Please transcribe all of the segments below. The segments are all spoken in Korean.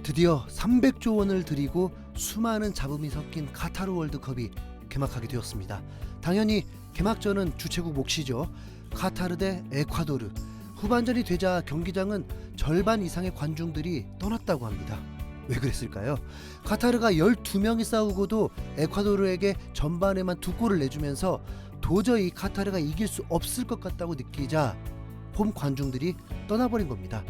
드디어 300조 원을 들이고 수많은 잡음이 섞인 카타르 월드컵이 개막하게 되었습니다. 당연히 개막전은 주최국 몫이죠. 카타르 대 에콰도르. 후반전이 되자 경기장은 절반 이상의 관중들이 떠났다고 합니다. 왜 그랬을까요? 카타르가 12명이 싸우고도 에콰도르에게 전반에만 2골을 내주면서 도저히 카타르가 이길 수 없을 것 같다고 느끼자 홈 관중들이 떠나버린 겁니다.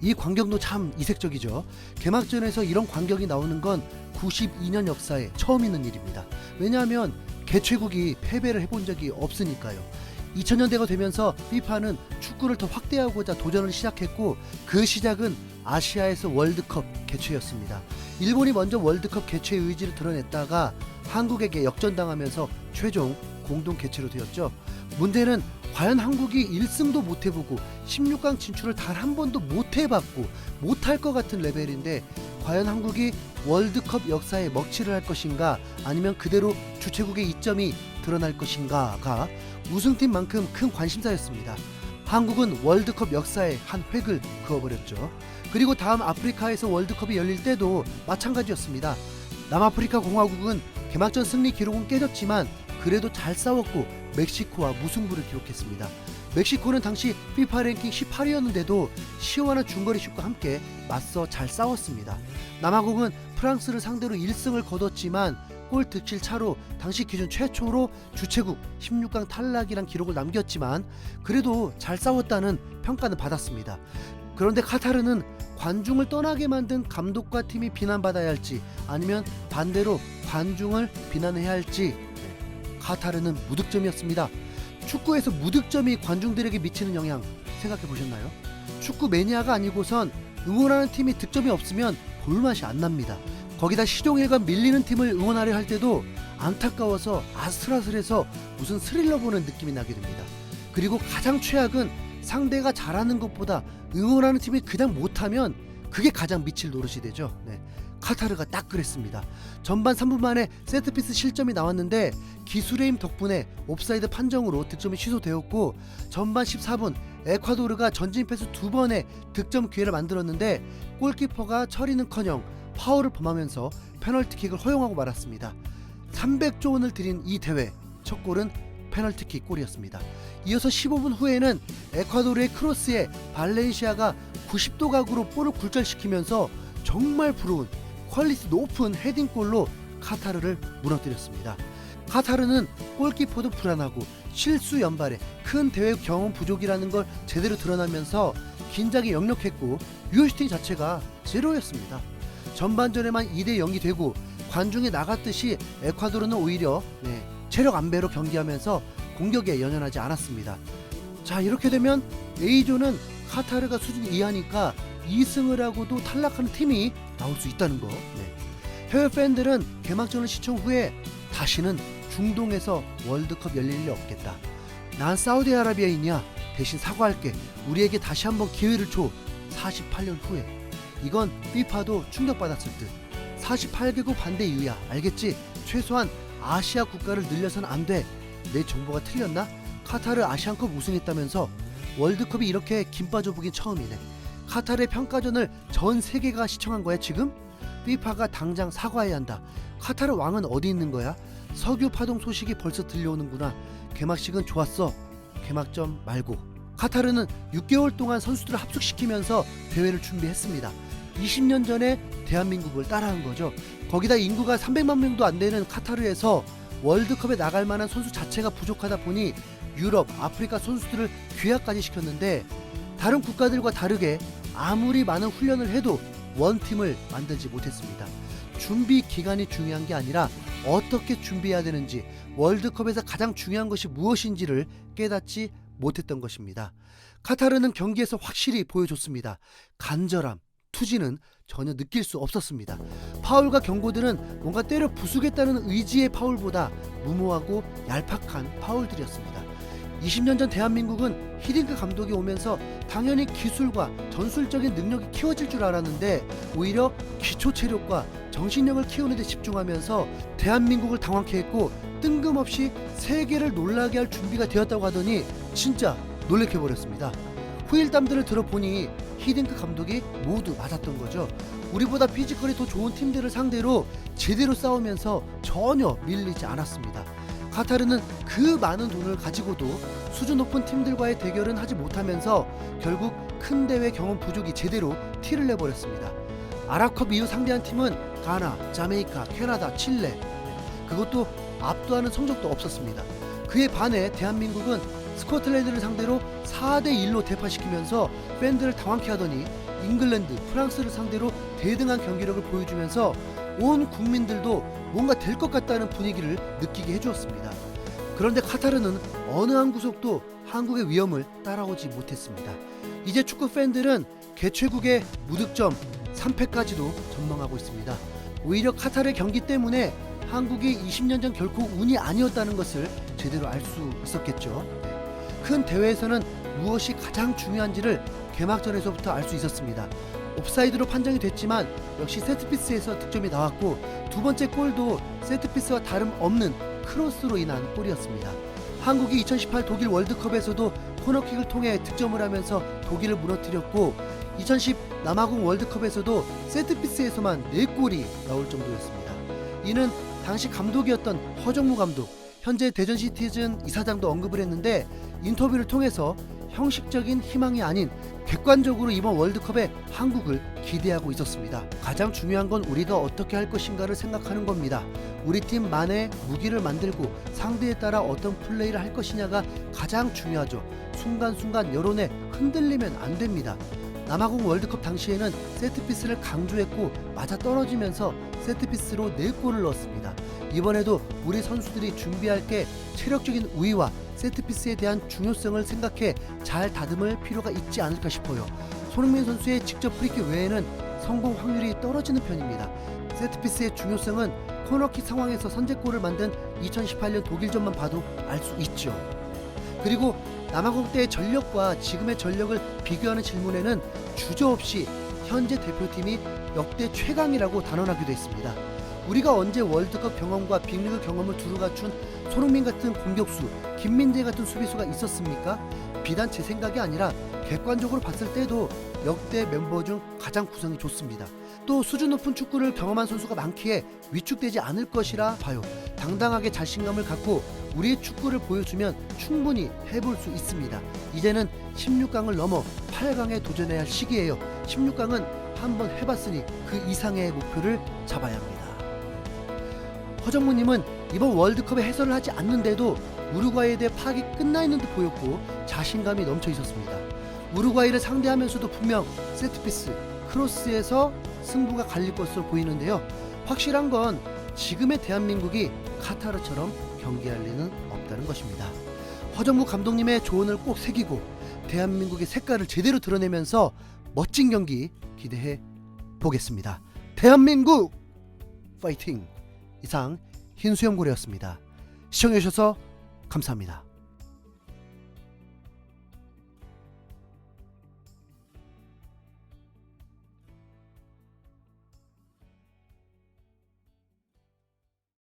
이 광경도 참 이색적이죠. 개막전에서 이런 광경이 나오는 건 92년 역사에 처음 있는 일입니다. 왜냐하면 개최국이 패배를 해본 적이 없으니까요. 2000년대가 되면서 FIFA는 축구를 더 확대하고자 도전을 시작했고, 그 시작은 아시아에서 월드컵 개최였습니다. 일본이 먼저 월드컵 개최 의지를 드러냈다가 한국에게 역전당하면서 최종 공동 개최로 되었죠. 문제는 과연 한국이 1승도 못 해보고 16강 진출을 단 한 번도 못 해봤고 못할 것 같은 레벨인데, 과연 한국이 월드컵 역사에 먹칠을 할 것인가, 아니면 그대로 주최국의 이점이 드러날 것인가가 우승팀만큼 큰 관심사였습니다. 한국은 월드컵 역사에 한 획을 그어버렸죠. 그리고 다음 아프리카에서 월드컵이 열릴 때도 마찬가지였습니다. 남아프리카 공화국은 개막전 승리 기록은 깨졌지만 그래도 잘 싸웠고 멕시코와 무승부를 기록했습니다. 멕시코는 당시 FIFA 랭킹 18위였는데도 시원한 중거리 슛과 함께 맞서 잘 싸웠습니다. 남아공은 프랑스를 상대로 1승을 거뒀지만 골 득실 차로 당시 기준 최초로 주최국 16강 탈락이란 기록을 남겼지만 그래도 잘 싸웠다는 평가는 받았습니다. 그런데 카타르는 관중을 떠나게 만든 감독과 팀이 비난받아야 할지, 아니면 반대로 관중을 비난해야 할지, 카타르는 무득점이었습니다. 축구에서 무득점이 관중들에게 미치는 영향 생각해 보셨나요? 축구 매니아가 아니고선 응원하는 팀이 득점이 없으면 볼맛이 안 납니다. 거기다 시종일관 밀리는 팀을 응원하려 할 때도 안타까워서 아슬아슬해서 무슨 스릴러 보는 느낌이 나게 됩니다. 그리고 가장 최악은 상대가 잘하는 것보다 응원하는 팀이 그냥 못하면 그게 가장 미칠 노릇이 되죠. 카타르가 딱 그랬습니다. 전반 3분 만에 세트피스 실점이 나왔는데 기술의 힘 덕분에 옵사이드 판정으로 득점이 취소되었고, 전반 14분 에콰도르가 전진 패스 2번의 득점 기회를 만들었는데 골키퍼가 처리는커녕 파울을 범하면서 페널티킥을 허용하고 말았습니다. 300조 원을 들인 이 대회 첫 골은 페널티킥 골이었습니다. 이어서 15분 후에는 에콰도르의 크로스에 발렌시아가 90도 각으로 볼을 굴절시키면서 정말 부러운 퀄리티 높은 헤딩골로 카타르를 무너뜨렸습니다. 카타르는 골키퍼도 불안하고 실수 연발에 큰 대회 경험 부족이라는 걸 제대로 드러나면서 긴장이 역력했고 유효슈팅 자체가 제로였습니다. 전반전에만 2대0이 되고 관중이 나갔듯이 에콰도르는 오히려 체력 안배로 경기하면서 공격에 연연하지 않았습니다. 자, 이렇게 되면 A조는 카타르가 수준 이하니까 2승을 하고도 탈락하는 팀이 나올 수 있다는 거. 해외 팬들은 개막전을 시청 후에 다시는 중동에서 월드컵 열릴 일 없겠다. 난 사우디아라비아인이야. 대신 사과할게. 우리에게 다시 한번 기회를 줘. 48년 후에. 이건 FIFA도 충격받았을 듯. 48개국 반대 이유야. 알겠지? 최소한 아시아 국가를 늘려선 안 돼. 내 정보가 틀렸나? 카타르 아시안컵 우승했다면서. 월드컵이 이렇게 김 빠져보긴 처음이네. 카타르의 평가전을 전 세계가 시청한 거야 지금? FIFA가 당장 사과해야 한다. 카타르 왕은 어디 있는 거야? 석유 파동 소식이 벌써 들려오는구나. 개막식은 좋았어. 개막전 말고. 카타르는 6개월 동안 선수들을 합숙시키면서 대회를 준비했습니다. 20년 전에 대한민국을 따라한 거죠. 거기다 인구가 300만 명도 안 되는 카타르에서 월드컵에 나갈 만한 선수 자체가 부족하다 보니 유럽, 아프리카 선수들을 귀화까지 시켰는데, 다른 국가들과 다르게 아무리 많은 훈련을 해도 원팀을 만들지 못했습니다. 준비 기간이 중요한 게 아니라 어떻게 준비해야 되는지, 월드컵에서 가장 중요한 것이 무엇인지를 깨닫지 못했던 것입니다. 카타르는 경기에서 확실히 보여줬습니다. 간절함, 투지는 전혀 느낄 수 없었습니다. 파울과 경고들은 뭔가 때려 부수겠다는 의지의 파울보다 무모하고 얄팍한 파울들이었습니다. 20년 전 대한민국은 히딩크 감독이 오면서 당연히 기술과 전술적인 능력이 키워질 줄 알았는데 오히려 기초 체력과 정신력을 키우는 데 집중하면서 대한민국을 당황케 했고, 뜬금없이 세계를 놀라게 할 준비가 되었다고 하더니 진짜 놀래켜버렸습니다. 후일담들을 들어보니 히딩크 감독이 모두 맞았던 거죠. 우리보다 피지컬이 더 좋은 팀들을 상대로 제대로 싸우면서 전혀 밀리지 않았습니다. 카타르는 그 많은 돈을 가지고도 수준 높은 팀들과의 대결은 하지 못하면서 결국 큰 대회 경험 부족이 제대로 티를 내버렸습니다. 아랍컵 이후 상대한 팀은 가나, 자메이카, 캐나다, 칠레, 그것도 압도하는 성적도 없었습니다. 그에 반해 대한민국은 스코틀랜드를 상대로 4대1로 대파시키면서 팬들을 당황케 하더니 잉글랜드, 프랑스를 상대로 대등한 경기력을 보여주면서 온 국민들도 뭔가 될 것 같다는 분위기를 느끼게 해주었습니다. 그런데 카타르는 어느 한 구석도 한국의 위험을 따라오지 못했습니다. 이제 축구 팬들은 개최국의 무득점 3패까지도 전망하고 있습니다. 오히려 카타르의 경기 때문에 한국이 20년 전 결코 운이 아니었다는 것을 제대로 알 수 있었겠죠. 큰 대회에서는 무엇이 가장 중요한지를 개막전에서부터 알 수 있었습니다. 옵사이드로 판정이 됐지만 역시 세트피스에서 득점이 나왔고 두 번째 골도 세트피스와 다름없는 크로스로 인한 골이었습니다. 한국이 2018 독일 월드컵에서도 코너킥을 통해 득점을 하면서 독일을 무너뜨렸고 2010 남아공 월드컵에서도 세트피스에서만 4골이 나올 정도였습니다. 이는 당시 감독이었던 허정무 감독, 현재 대전시티즌 이사장도 언급을 했는데 인터뷰를 통해서 형식적인 희망이 아닌 객관적으로 이번 월드컵에 한국을 기대하고 있었습니다. 가장 중요한 건 우리가 어떻게 할 것인가를 생각하는 겁니다. 우리 팀만의 무기를 만들고 상대에 따라 어떤 플레이를 할 것이냐가 가장 중요하죠. 순간순간 여론에 흔들리면 안 됩니다. 남아공 월드컵 당시에는 세트피스를 강조했고 맞아떨어지면서 세트피스로 4골을 넣었습니다. 이번에도 우리 선수들이 준비할 게 체력적인 우위와 세트피스에 대한 중요성을 생각해 잘 다듬을 필요가 있지 않을까 싶어요. 손흥민 선수의 직접 프리킥 외에는 성공 확률이 떨어지는 편입니다. 세트피스의 중요성은 코너킥 상황에서 선제골을 만든 2018년 독일전만 봐도 알 수 있죠. 그리고 남아공 때의 전력과 지금의 전력을 비교하는 질문에는 주저없이 현재 대표팀이 역대 최강이라고 단언하기도 했습니다. 우리가 언제 월드컵 경험과 빅리그 경험을 두루 갖춘 손흥민 같은 공격수, 김민재 같은 수비수가 있었습니까? 비단 제 생각이 아니라 객관적으로 봤을 때도 역대 멤버 중 가장 구성이 좋습니다. 또 수준 높은 축구를 경험한 선수가 많기에 위축되지 않을 것이라 봐요. 당당하게 자신감을 갖고 우리의 축구를 보여주면 충분히 해볼 수 있습니다. 이제는 16강을 넘어 8강에 도전해야 할 시기예요. 16강은 한번 해봤으니 그 이상의 목표를 잡아야 합니다. 허정무님은 이번 월드컵에 해설을 하지 않는데도 우루과이에 대해 파악이 끝나 있는 듯 보였고 자신감이 넘쳐 있었습니다. 우루과이를 상대하면서도 분명 세트피스, 크로스에서 승부가 갈릴 것으로 보이는데요. 확실한 건 지금의 대한민국이 카타르처럼 경기할 리는 없다는 것입니다. 허정무 감독님의 조언을 꼭 새기고 대한민국의 색깔을 제대로 드러내면서 멋진 경기 기대해 보겠습니다. 대한민국 파이팅! 이상 흰수염고래였습니다. 시청해주셔서 감사합니다.